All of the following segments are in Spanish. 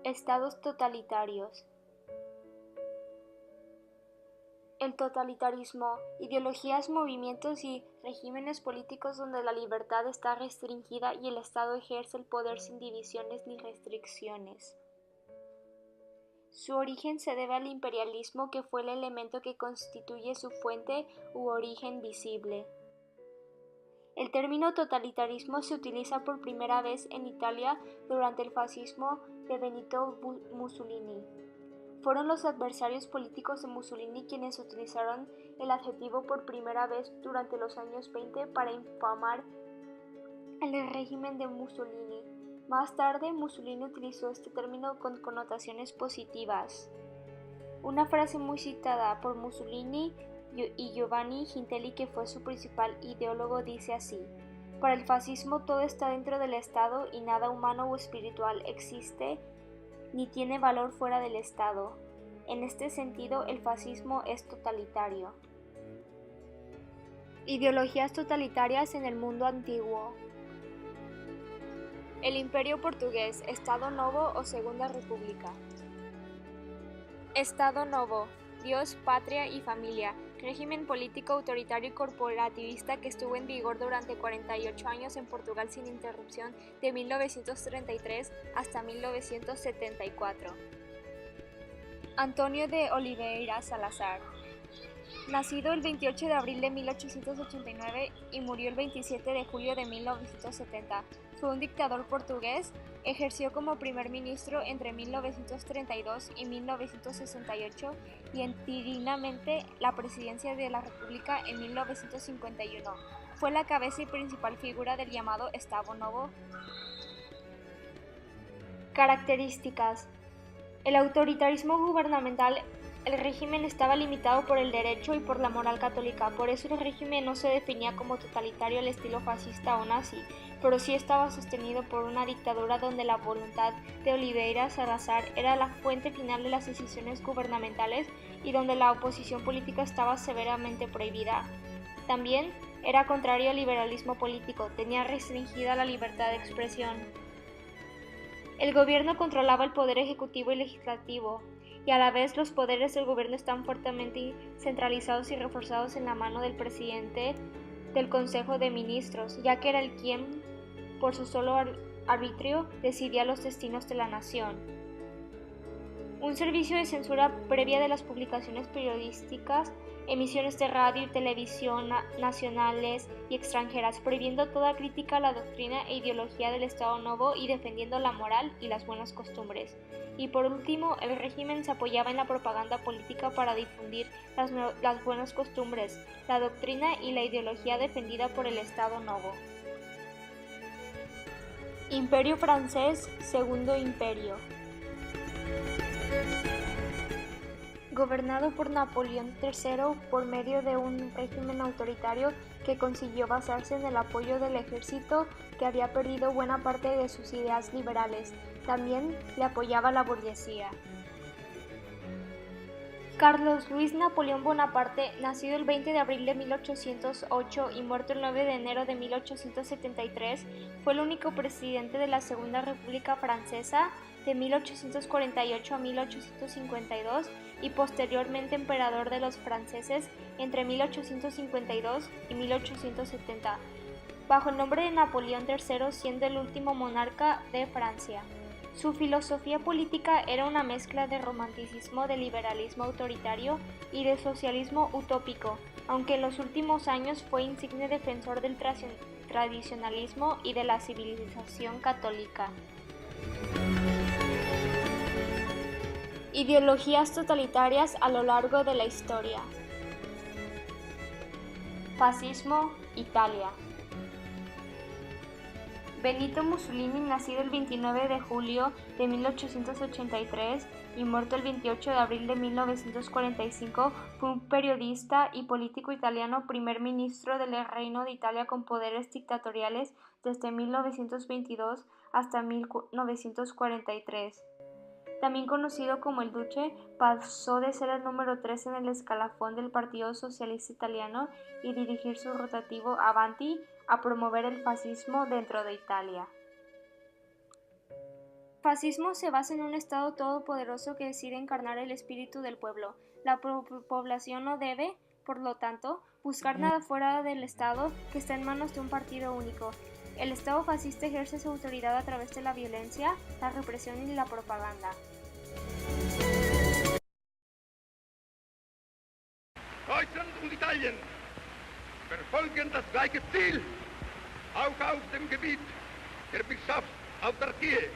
Estados totalitarios. El totalitarismo, ideologías, movimientos y regímenes políticos donde la libertad está restringida y el Estado ejerce el poder sin divisiones ni restricciones. Su origen se debe al imperialismo, que fue el elemento que constituye su fuente u origen visible. El término totalitarismo se utiliza por primera vez en Italia durante el fascismo de Benito Mussolini. Fueron los adversarios políticos de Mussolini quienes utilizaron el adjetivo por primera vez durante los años 20 para infamar el régimen de Mussolini. Más tarde, Mussolini utilizó este término con connotaciones positivas. Una frase muy citada por Mussolini y Giovanni Gitelli, que fue su principal ideólogo, dice así: para el fascismo todo está dentro del Estado y nada humano o espiritual existe ni tiene valor fuera del Estado. En este sentido, el fascismo es totalitario. Ideologías totalitarias en el mundo antiguo. El Imperio Portugués, Estado Novo o Segunda República. Estado Novo, Dios, patria y familia, régimen político autoritario y corporativista que estuvo en vigor durante 48 años en Portugal sin interrupción de 1933 hasta 1974. Antonio de Oliveira Salazar. Nacido el 28 de abril de 1889 y murió el 27 de julio de 1970, fue un dictador portugués. Ejerció como primer ministro entre 1932 y 1968 y interinamente la presidencia de la República en 1951. Fue la cabeza y principal figura del llamado Estado Novo. Características. El autoritarismo gubernamental. El régimen estaba limitado por el derecho y por la moral católica, por eso el régimen no se definía como totalitario al estilo fascista o nazi, pero sí estaba sostenido por una dictadura donde la voluntad de Oliveira Salazar era la fuente final de las decisiones gubernamentales y donde la oposición política estaba severamente prohibida. También era contrario al liberalismo político, tenía restringida la libertad de expresión. El gobierno controlaba el poder ejecutivo y legislativo, y a la vez los poderes del gobierno están fuertemente centralizados y reforzados en la mano del presidente del Consejo de Ministros, ya que era el quien, por su solo arbitrio, decidía los destinos de la nación. Un servicio de censura previa de las publicaciones periodísticas, emisiones de radio y televisión nacionales y extranjeras, prohibiendo toda crítica a la doctrina e ideología del Estado Novo y defendiendo la moral y las buenas costumbres. Y por último, el régimen se apoyaba en la propaganda política para difundir las buenas costumbres, la doctrina y la ideología defendida por el Estado Novo. Imperio francés, Segundo Imperio. Gobernado por Napoleón III por medio de un régimen autoritario que consiguió basarse en el apoyo del ejército, que había perdido buena parte de sus ideas liberales. También le apoyaba la burguesía. Carlos Luis Napoleón Bonaparte, nacido el 20 de abril de 1808 y muerto el 9 de enero de 1873, fue el único presidente de la Segunda República Francesa de 1848 a 1852 y posteriormente emperador de los franceses entre 1852 y 1870, bajo el nombre de Napoleón III, siendo el último monarca de Francia. Su filosofía política era una mezcla de romanticismo, de liberalismo autoritario y de socialismo utópico, aunque en los últimos años fue insigne defensor del tradicionalismo y de la civilización católica. Ideologías totalitarias a lo largo de la historia. Fascismo, Italia. Benito Mussolini, nacido el 29 de julio de 1883 y muerto el 28 de abril de 1945, fue un periodista y político italiano, primer ministro del Reino de Italia con poderes dictatoriales desde 1922 hasta 1943. También conocido como el Duce, pasó de ser el número 3 en el escalafón del Partido Socialista Italiano y dirigir su rotativo Avanti a promover el fascismo dentro de Italia. fascismo se basa en un Estado todopoderoso que decide encarnar el espíritu del pueblo. La población no debe, por lo tanto, buscar nada fuera del Estado que está en manos de un partido único. El Estado fascista ejerce su autoridad a través de la violencia, la represión y la propaganda. Deutschland und Italien verfolgen das gleiche Ziel, auch auf dem Gebiet der Wirtschaftsautarkie.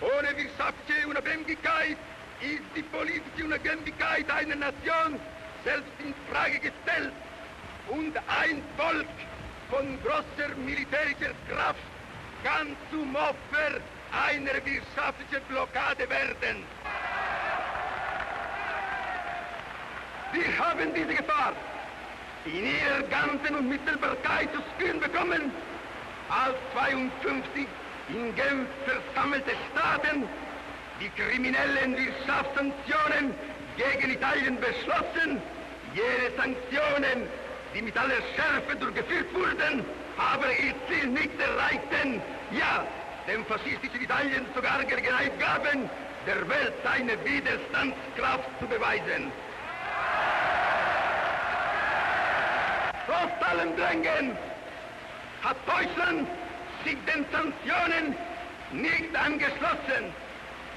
Ohne wirtschaftliche Unabhängigkeit ist die politische Unabhängigkeit einer Nation selbst in Frage gestellt und ein Volk von großer militärischer Kraft kann zum Opfer einer wirtschaftlichen Blockade werden. Wir haben diese Gefahr in ihrer ganzen Unmittelbarkeit zu spüren bekommen, als 52 in Genf versammelte Staaten die kriminellen Wirtschaftssanktionen gegen Italien beschlossen. Jene Sanktionen, die mit aller Schärfe durchgeführt wurden, aber ihr Ziel nicht erreichten. Ja, dem faschistischen Italien sogar Gelegenheit gaben, der Welt seine Widerstandskraft zu beweisen. Trotz allem Drängen hat Deutschland sich den Sanktionen nicht angeschlossen.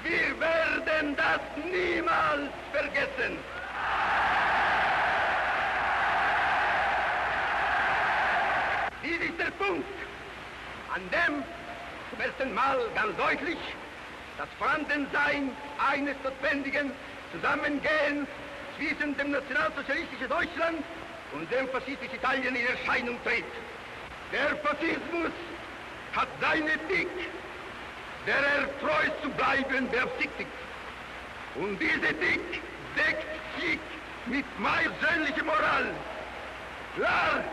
Wir werden das niemals vergessen. Dies ist der Punkt, an dem zum ersten Mal ganz deutlich das Vorhandensein eines notwendigen Zusammengehens zwischen dem nationalsozialistischen Deutschland und dem faschistischen Italien in Erscheinung tritt. Der Faschismus hat seine Ethik, der er treu zu bleiben beabsichtigt. Und diese Ethik deckt sich mit meiner persönlichen Moral. Klar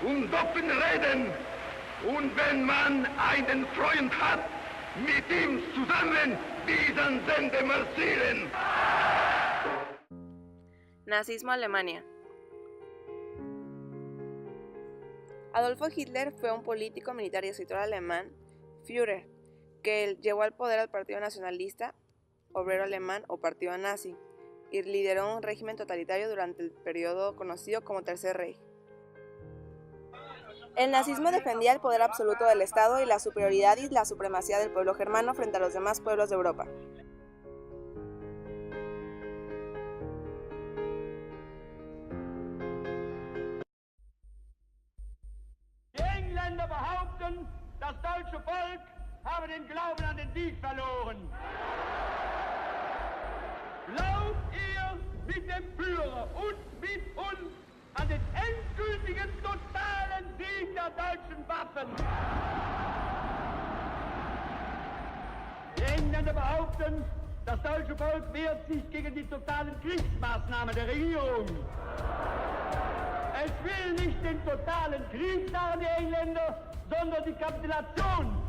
und offen reden. Und wenn man einen Freund hat, mit ihm zusammen bis ans Ende marschieren. Nazismo Alemania. Adolfo Hitler fue un político, militar y escritor alemán, Führer, que llevó al poder al Partido Nacionalista Obrero Alemán o Partido Nazi, y lideró un régimen totalitario durante el periodo conocido como Tercer Reich. El nazismo defendía el poder absoluto del Estado y la superioridad y la supremacía del pueblo germano frente a los demás pueblos de Europa. Die Engländer behaupten, das deutsche Volk habe den Glauben an den Sieg verloren. Glaubt ihr mit dem Führer und mit uns an den endgültigen, totalen Sieg der deutschen Waffen? Die Engländer behaupten, das deutsche Volk wehrt sich gegen die totalen Kriegsmaßnahmen der Regierung. Es will nicht den totalen Krieg, sagen die Engländer, sondern die Kapitulation.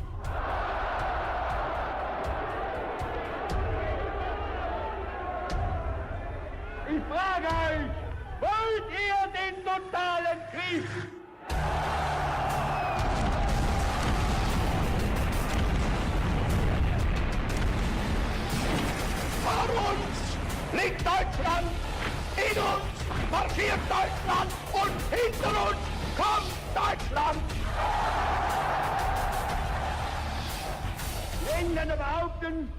Ich frage euch, wollt ihr den totalen Krieg? Vor uns liegt Deutschland, in uns marschiert Deutschland und hinter uns kommt Deutschland. Die Engländer behaupten,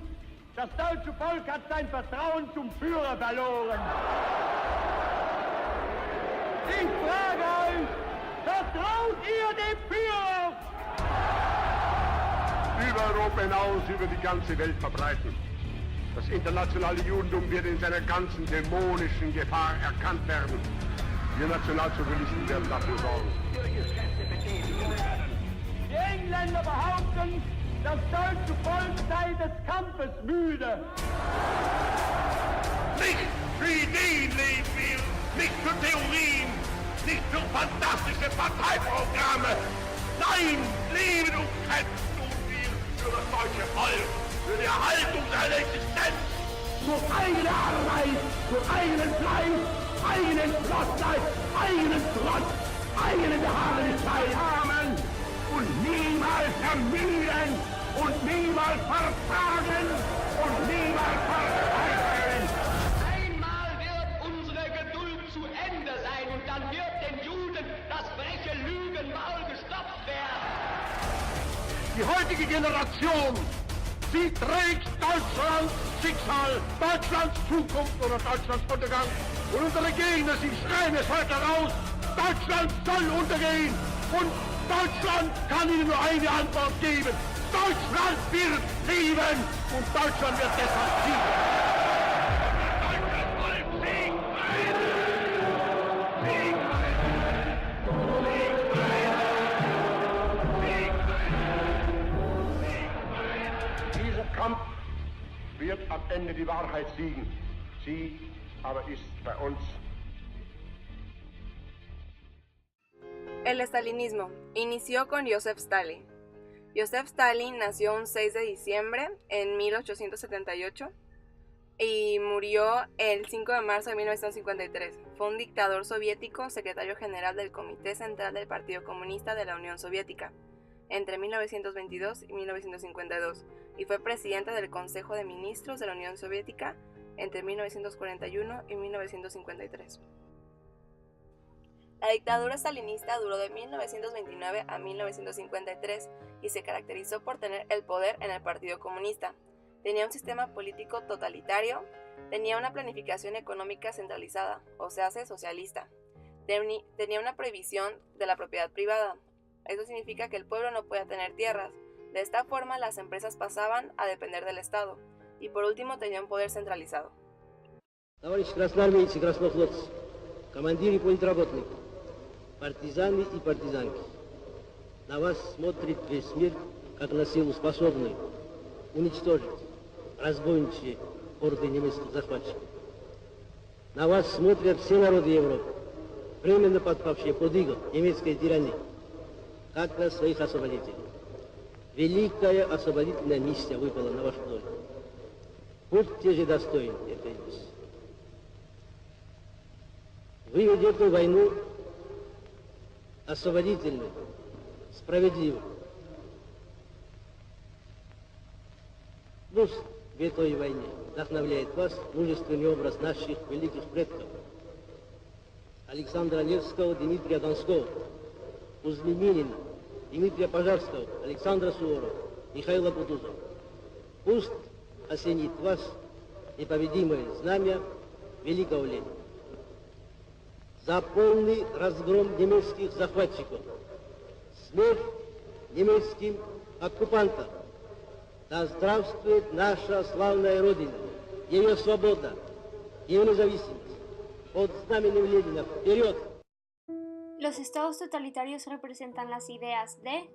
das deutsche Volk hat sein Vertrauen zum Führer verloren. Ich frage euch, vertraut ihr dem Führer? Über Europa hinaus, über die ganze Welt verbreiten. Das internationale Judentum wird in seiner ganzen dämonischen Gefahr erkannt werden. Wir Nationalsozialisten werden dafür sorgen. Die Engländer behaupten, das deutsche Volk sei des Kampfes müde. Nicht für Ideen leben wir, nicht für Theorien, nicht für fantastische Parteiprogramme. Nein, leben und kämpfen tun wir für das deutsche Volk, für die Erhaltung seiner Existenz. Durch eigene Arbeit, durch eigenen Fleiß, eigenen Schlossleid, eigenen Trotz, eigene Beharrlichkeit haben und niemals ermüden und niemals niemals versagen und niemals verzweifeln. Einmal wird unsere Geduld zu Ende sein und dann wird den Juden das freche Lügenmaul gestopft werden. Die heutige Generation, sie trägt Deutschlands Schicksal, Deutschlands Zukunft oder Deutschlands Untergang. Und unsere Gegner, sie schreien es heute raus, Deutschland soll untergehen. Und Deutschland kann ihnen nur eine Antwort geben. Deutschland wird leben und Deutschland wird deshalb siegen. Deutschland soll Sieg feiern! Sieg feiern! Sieg feiern! Sieg feiern! Dieser Kampf wird am Ende die Wahrheit siegen. Sie aber ist bei uns. El estalinismo inició con Joseph Stalin. Joseph Stalin nació un 6 de diciembre en 1878 y murió el 5 de marzo de 1953. Fue un dictador soviético, secretario general del Comité Central del Partido Comunista de la Unión Soviética entre 1922 y 1952 y fue presidente del Consejo de Ministros de la Unión Soviética entre 1941 y 1953. La dictadura stalinista duró de 1929 a 1953 y se caracterizó por tener el poder en el Partido Comunista. Tenía un sistema político totalitario, tenía una planificación económica centralizada, o sea, socialista. Tenía una prohibición de la propiedad privada. Eso significa que el pueblo no podía tener tierras. De esta forma, las empresas pasaban a depender del Estado. Y por último, tenía un poder centralizado. Товарищи красноармейцы и краснофлотцы, командиры и политработники, партизаны и партизанки, на вас смотрит весь мир, как на силу способную уничтожить разбойничьи орды немецких захватчиков. На вас смотрят все народы Европы, временно подпавшие под иго немецкой тирании, как на своих освободителей. Великая освободительная миссия выпала на вашу долю. Будьте же достойны этой миссии. Вы ведете войну освободительную, справедливую. Пусть в этой войне вдохновляет вас мужественный образ наших великих предков Александра Невского, Дмитрия Донского, Кузьмы Минина, Дмитрия Пожарского, Александра Суворова, Михаила Кутузова. Пусть осенит вас непобедимое знамя великого Ленина. За полный разгром немецких захватчиков, смерть немецким оккупантам. Да здравствует наша славная Родина, ее свобода, ее независимость. Под знаменем Ленина вперед! Los estados totalitarios representan las ideas de...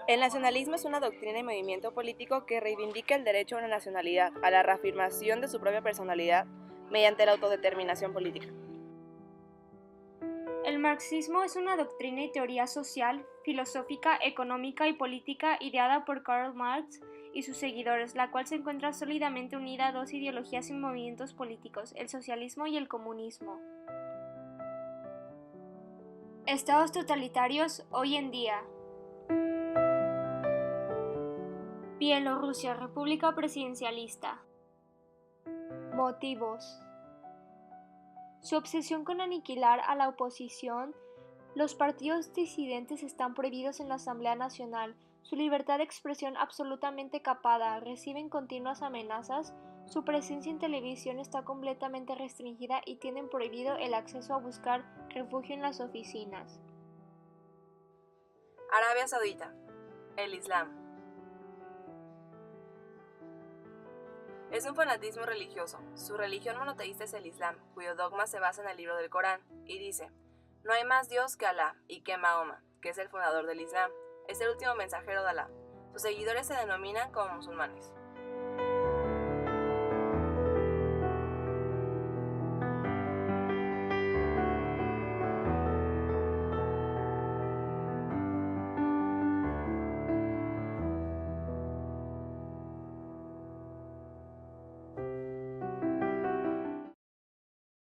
El nacionalismo es una doctrina y movimiento político que reivindica el derecho a la nacionalidad, a la reafirmación de su propia personalidad mediante la autodeterminación política. El marxismo es una doctrina y teoría social, filosófica, económica y política ideada por Karl Marx y sus seguidores, la cual se encuentra sólidamente unida a dos ideologías y movimientos políticos, el socialismo y el comunismo. Estados totalitarios hoy en día. Bielorrusia, República Presidencialista. Motivos. Su obsesión con aniquilar a la oposición. Los partidos disidentes están prohibidos en la Asamblea Nacional. Su libertad de expresión absolutamente capada. Reciben continuas amenazas. Su presencia en televisión está completamente restringida y tienen prohibido el acceso a buscar refugio en las oficinas. Arabia Saudita. El Islam. Es un fanatismo religioso. Su religión monoteísta es el Islam, cuyo dogma se basa en el libro del Corán, y dice: no hay más Dios que Alá y que Mahoma, que es el fundador del Islam, es el último mensajero de Alá. Sus seguidores se denominan como musulmanes.